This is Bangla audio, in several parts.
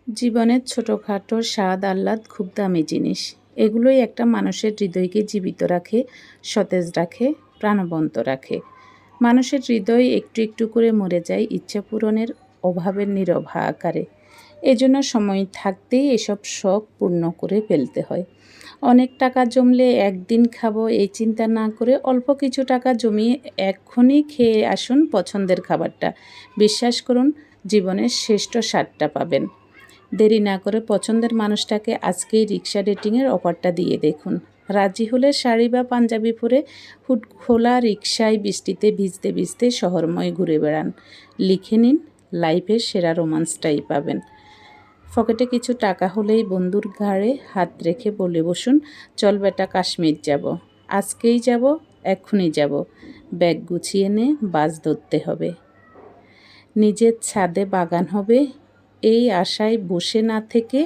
জীবনের ছোটোখাটো স্বাদ আহ্লাদ খুব দামি জিনিস। এগুলোই একটা মানুষের হৃদয়কে জীবিত রাখে, সতেজ রাখে, প্রাণবন্ত রাখে। মানুষের হৃদয় একটু একটু করে মরে যায় ইচ্ছা পূরণের অভাবের নীরব হাহাকারে। এজন্য সময় থাকতেই এসব শখ পূর্ণ করে ফেলতে হয়। অনেক টাকা জমলে একদিন খাবো এই চিন্তা না করে অল্প কিছু টাকা জমিয়ে এক্ষুনি খেয়ে আসুন পছন্দের খাবারটা। বিশ্বাস করুন, জীবনের শ্রেষ্ঠ স্বাদটা পাবেন। দেরি না করে পছন্দের মানুষটাকে আজকেই রিক্সা ডেটিংয়ের অফারটা দিয়ে দেখুন। রাজি হলে শাড়ি বা পাঞ্জাবি পরে হুট খোলা রিক্সায় বৃষ্টিতে ভিজতে ভিজতে শহরময় ঘুরে বেড়ান। লিখে নিন, লাইফের সেরা রোমান্সটাই পাবেন। পকেটে কিছু টাকা হলেই বন্ধুর ঘাড়ে হাত রেখে বলে বসুন, চল বেটা কাশ্মীর যাব, আজকেই যাব, এক্ষুনি যাব। ব্যাগ গুছিয়ে নে, বাস ধরতে হবে। নিজের ছাদে বাগান হবে এই আশায় বসে না থেকে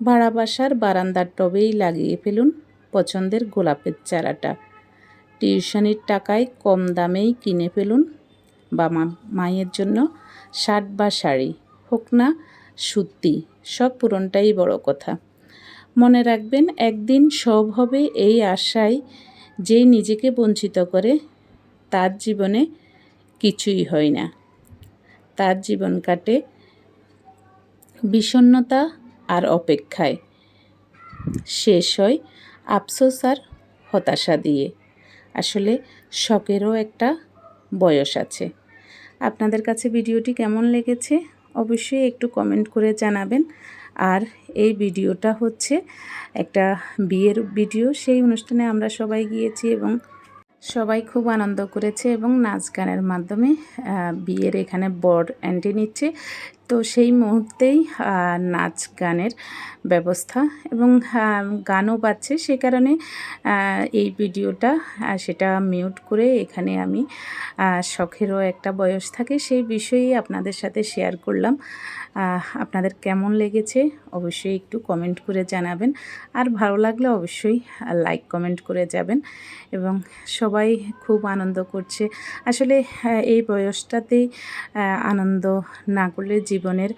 ভাড়া বাসার বারান্দার টবেই লাগিয়ে ফেলুন পছন্দের গোলাপের চারাটা। টিউশনির টাকায় কম দামেই কিনে ফেলুন বাবা মায়ের জন্য শার্ট বা শাড়ি, হোক না সত্যি, সব পূরণটাই বড় কথা। মনে রাখবেন, একদিন সব হবে এই আশায় যেই নিজেকে বঞ্চিত করে তার জীবনে কিছুই হয় না। তার জীবন কাটে বিষণ্ণতা আর অপেক্ষায়, শেষ হয় আফসোস আর হতাশা দিয়ে। আসলে শখেরও একটা বয়স আছে। আপনাদের কাছে ভিডিওটি কেমন লেগেছে অবশ্যই একটু কমেন্ট করে জানাবেন। আর এই ভিডিওটা হচ্ছে একটা বিয়ের ভিডিও। সেই অনুষ্ঠানে আমরা সবাই গিয়েছি এবং সবাই খুব আনন্দ করেছে এবং নাচ গানের মাধ্যমে বিয়ের এখানে বর এন্ট্রি নিচ্ছে। তো সেই মুহূর্তেই নাচ গানের ব্যবস্থা এবং গানও বাজছে, সে কারণে এই ভিডিওটা সেটা মিউট করে এখানে আমি শখেরও একটা বয়স থাকে সেই বিষয়েই আপনাদের সাথে শেয়ার করলাম। আপনাদের কেমন লেগেছে অবশ্যই একটু কমেন্ট করে জানাবেন। আর ভালো লাগলে অবশ্যই লাইক কমেন্ট করে যাবেন। এবং সবাই খুব আনন্দ করছে। আসলে এই বয়সটাতেই আনন্দ না করলে জীবনের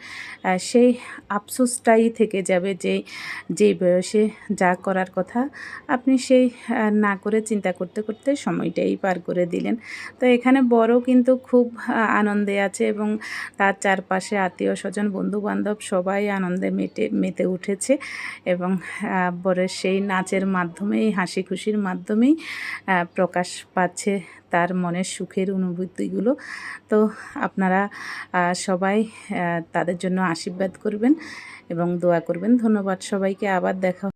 সেই আফসোসটাই থেকে যাবে যে যেই বয়সে যা করার কথা আপনি সেই না করে চিন্তা করতে করতে সময়টাই পার করে দিলেন। তো এখানে বড়ও কিন্তু খুব আনন্দে আছে এবং তার চারপাশে আত্মীয় স্বজন বন্ধুবান্ধব সবাই আনন্দে মেতে উঠেছে এবং বরের সেই নাচের মাধ্যমেই হাসি খুশির মাধ্যমেই প্রকাশ পাচ্ছে তার মনের সুখের অনুভূতিগুলো। তো আপনারা সবাই তাদের জন্য আশীর্বাদ করবেন এবং দোয়া করবেন। ধন্যবাদ সবাইকে। আবার দেখা